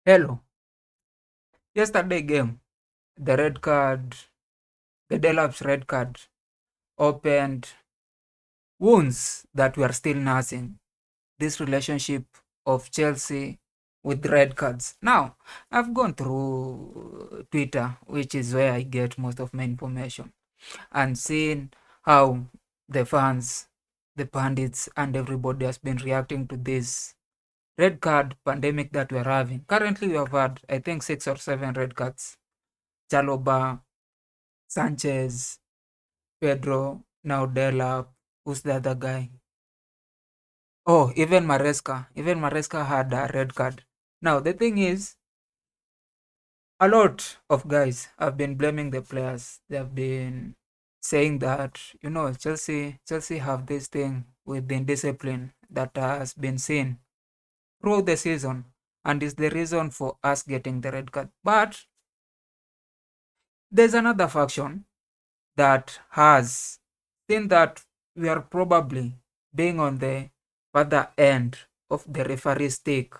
Hello. Yesterday game, the red card, the Delap's red card opened wounds that we are still nursing. This relationship of Chelsea with red cards. Now, I've gone through Twitter, which is where I get most of my information, and seen how the fans, the pundits, and everybody has been reacting to this red card pandemic that we're having. Currently, we have had, I think, 6 or 7 red cards. Chaloba, Sanchez, Pedro, now Delap. Who's the other guy? Oh, even Maresca. Even Maresca had a red card. Now, the thing is, a lot of guys have been blaming the players. They have been saying that, Chelsea have this thing with the indiscipline that has been seen throughout the season and is the reason for us getting the red card. But there's another faction that has seen that we are probably being on the further end of the referee stick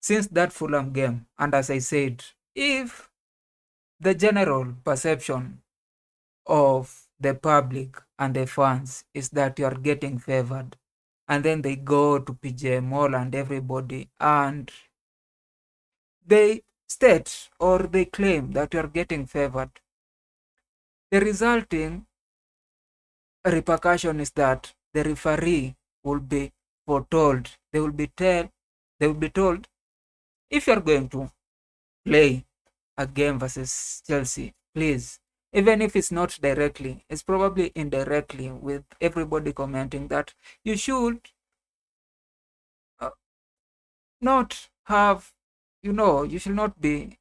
since that Fulham game. And as I said, if the general perception of the public and the fans is that you are getting favored, and then they go to PJ Mall and everybody, and they state or they claim that you are getting favored, the resulting repercussion is that the referee will be foretold. They will be told, if you're going to play a game versus Chelsea, please, even if it's not directly, it's probably indirectly with everybody commenting that you should uh, not have, you should not be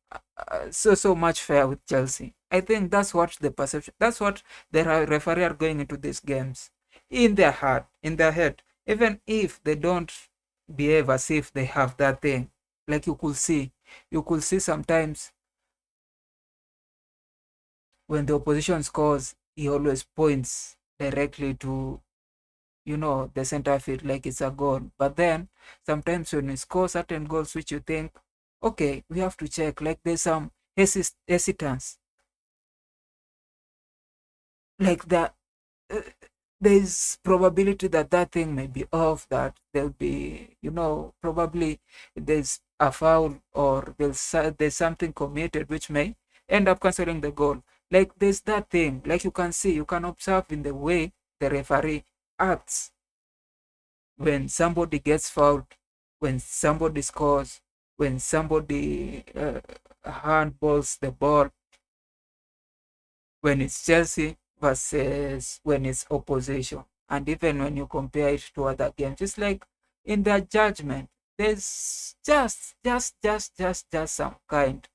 so much fair with Chelsea. I think that's what the perception, that's what the referee are going into these games in their heart, in their head, even if they don't behave as if they have that thing. Like you could see sometimes when the opposition scores, he always points directly to, the center field like it's a goal. But then sometimes when you score certain goals which you think, okay, we have to check, like there's some hesitance, like that. Uh, there's probability that that thing may be off, that there'll be, probably there's a foul or there's something committed which may end up canceling the goal. Like there's that thing, like you can observe in the way the referee acts when somebody gets fouled, when somebody scores, when somebody handballs the ball, when it's Chelsea versus when it's opposition. And even when you compare it to other games, it's like in their judgment, there's just some kind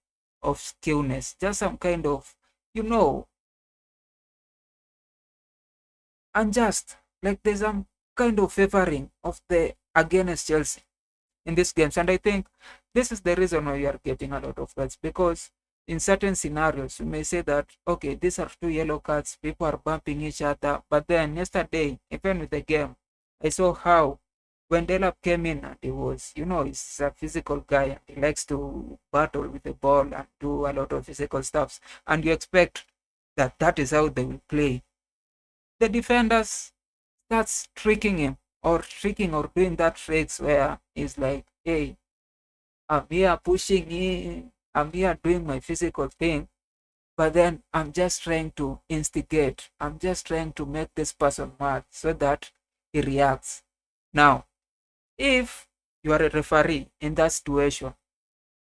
of skillness, just some kind of, you know, unjust. Like there's some kind of favoring of the against Chelsea in these games. And I think this is the reason why we are getting a lot of reds, because in certain scenarios, you may say that, okay, these are 2 yellow cards, people are bumping each other. But then yesterday, even with the game, I saw how when Delap came in and he was, he's a physical guy and he likes to battle with the ball and do a lot of physical stuffs. And you expect that that is how they will play. The defenders starts tricking him or tricking or doing that tricks where he's like, hey, I'm here pushing in, I'm here doing my physical thing, but then I'm just trying to instigate, I'm just trying to make this person mad so that he reacts. Now, if you are a referee in that situation,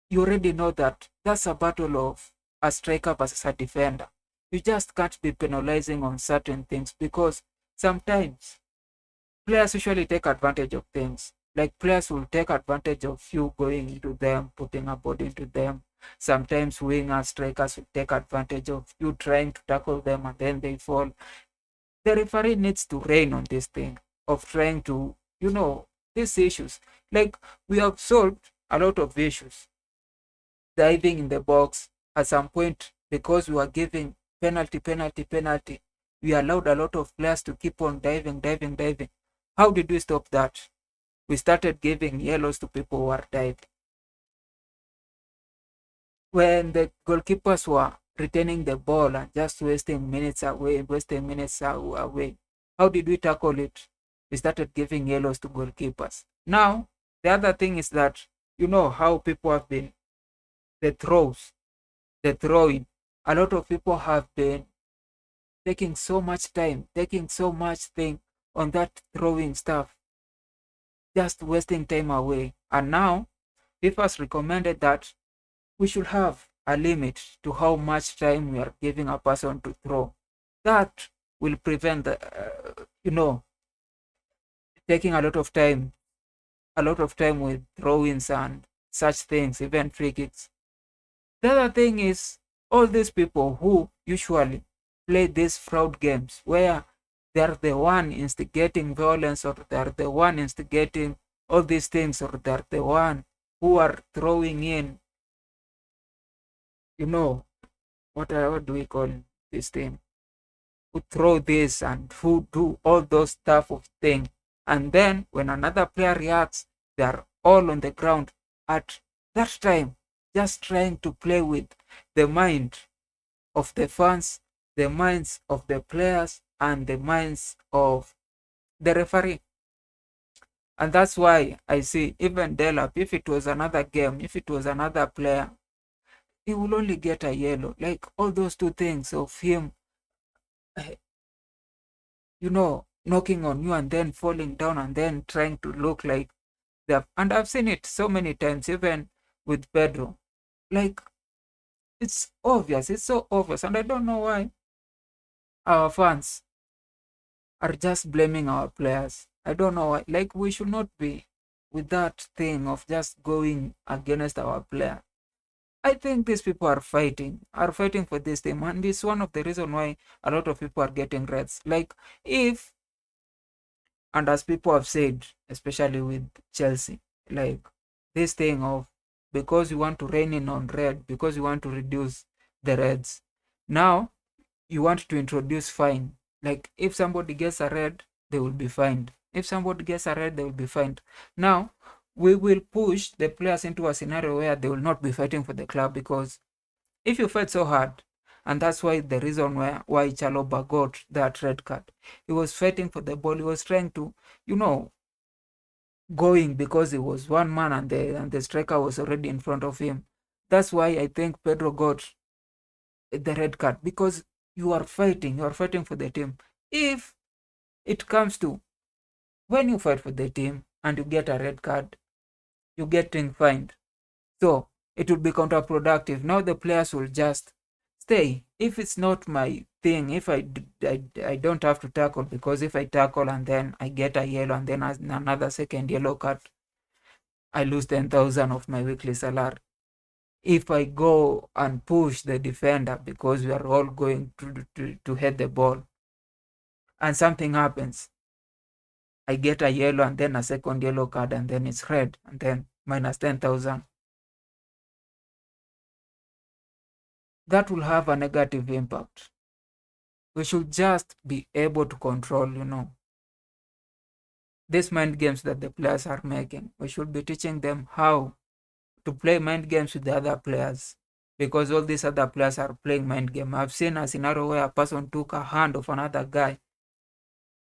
you already know that that's a battle of a striker versus a defender. You just can't be penalizing on certain things, because sometimes players usually take advantage of things. Like players will take advantage of you going into them, putting a body into them. Sometimes wingers, strikers will take advantage of you trying to tackle them and then they fall. The referee needs to rein on this thing of trying to, these issues. Like we have solved a lot of issues. Diving in the box at some point, because we were giving penalty. We allowed a lot of players to keep on diving. How did we stop that? We started giving yellows to people who are diving. when the goalkeepers were retaining the ball and just wasting minutes away, away. How did we tackle it? We started giving yellows to goalkeepers. Now, the other thing is that you know how people have been the throws, the throwing. A lot of people have been taking so much time, taking so much thing on that throwing stuff, just wasting time away. And now, FIFA has recommended that we should have a limit to how much time we are giving a person to throw. That will prevent the, taking a lot of time with throw-ins and such things, even free kicks. The other thing is all these people who usually play these fraud games where they're the one instigating violence, or they're the one instigating all these things, or they're the one who are throwing in, what do we call this thing? Who throw this and who do all those stuff of thing. And then when another player reacts, they are all on the ground at that time, just trying to play with the mind of the fans, the minds of the players, and the minds of the referee. And that's why I see even Delap, if it was another game, if it was another player, he will only get a yellow. Like all those two things of him, knocking on you and then falling down and then trying to look like they and I've seen it so many times, even with Pedro. Like, it's obvious, it's so obvious, and I don't know why our fans are just blaming our players. I don't know why. Like, we should not be with that thing of just going against our player. I think these people are fighting for this team, and it's one of the reasons why a lot of people are getting reds. Like, if, and as people have said, especially with Chelsea, like this thing of, because you want to rein in on red, because you want to reduce the reds, now you want to introduce fine. Like, if somebody gets a red, they will be fined. If somebody gets a red, they will be fined. Now, we will push the players into a scenario where they will not be fighting for the club, because if you fight so hard, and that's why the reason why Chalobah got that red card, he was fighting for the ball. He was trying to, going because he was one man and the striker was already in front of him. That's why I think Pedro got the red card, because you are fighting for the team. If it comes to when you fight for the team and you get a red card, you getting fined. So it will be counterproductive. Now the players will just stay. If it's not my thing, if I don't have to tackle, because if I tackle and then I get a yellow and then another second yellow card, I lose 10,000 of my weekly salary. If I go and push the defender because we are all going to head the ball and something happens, I get a yellow and then a second yellow card and then it's red and then minus 10,000. That will have a negative impact. We should just be able to control, these mind games that the players are making. We should be teaching them how to play mind games with the other players, because all these other players are playing mind game. I've seen a scenario where a person took a hand of another guy,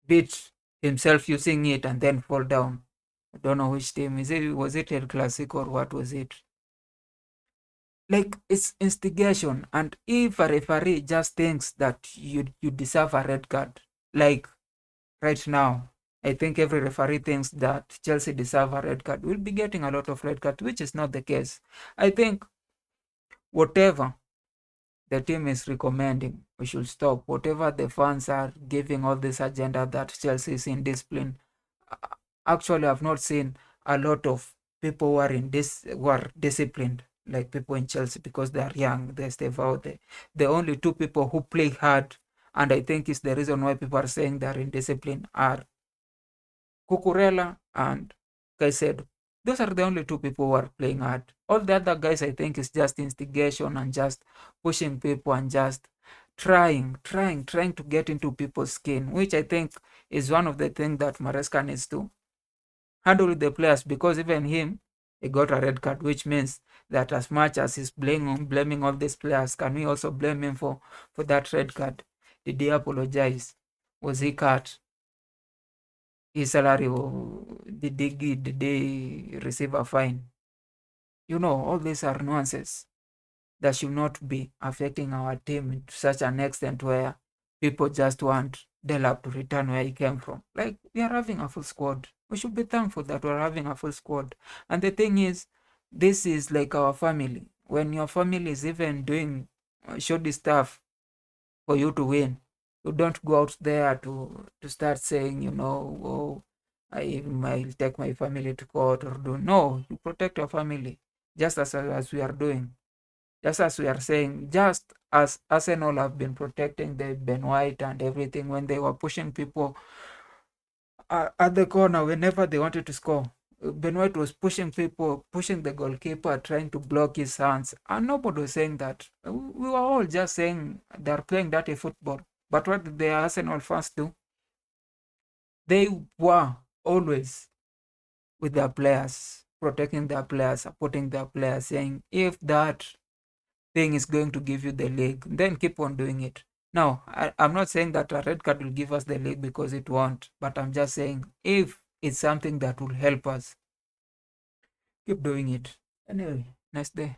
beat himself using it, and then fall down. I don't know which team. Was it El Clasico or what was it? Like, it's instigation. And if a referee just thinks that you deserve a red card, like right now, I think every referee thinks that Chelsea deserve a red card, we'll be getting a lot of red cards, which is not the case. I think whatever the team is recommending, we should stop. Whatever the fans are giving all this agenda that Chelsea is indisciplined. Actually, I've not seen a lot of people who are disciplined, like people in Chelsea, because they are young. They stay out there. The only two people who play hard, and I think is the reason why people are saying they are indisciplined, are Cucurella and Caicedo. Those are the only two people who are playing hard. All the other guys, I think, is just instigation and just pushing people and just trying to get into people's skin, which I think is one of the things that Maresca needs to handle with the players, because even him, he got a red card, which means that as much as he's blaming all these players, can we also blame him for that red card? Did he apologize? Was he cut? His salary? Did they receive a fine? All these are nuances that should not be affecting our team to such an extent where people just want Delap to return where he came from. Like, we are having a full squad. We should be thankful that we're having a full squad. And the thing is, this is like our family. When your family is even doing shoddy stuff for you to win, you don't go out there to start saying, oh, I'll take my family to court or do. No, you protect your family, just as we are doing. Just as we are saying, just as Arsenal have been protecting the Ben White and everything when they were pushing people at the corner whenever they wanted to score. Ben White was pushing people, pushing the goalkeeper, trying to block his hands, and nobody was saying that. We were all just saying they're playing dirty football. But what did the Arsenal fans do? They were always with their players, protecting their players, supporting their players, saying if that thing is going to give you the league, then keep on doing it. Now, I'm not saying that a red card will give us the league, because it won't, but I'm just saying if it's something that will help us, keep doing it. Anyway, nice day.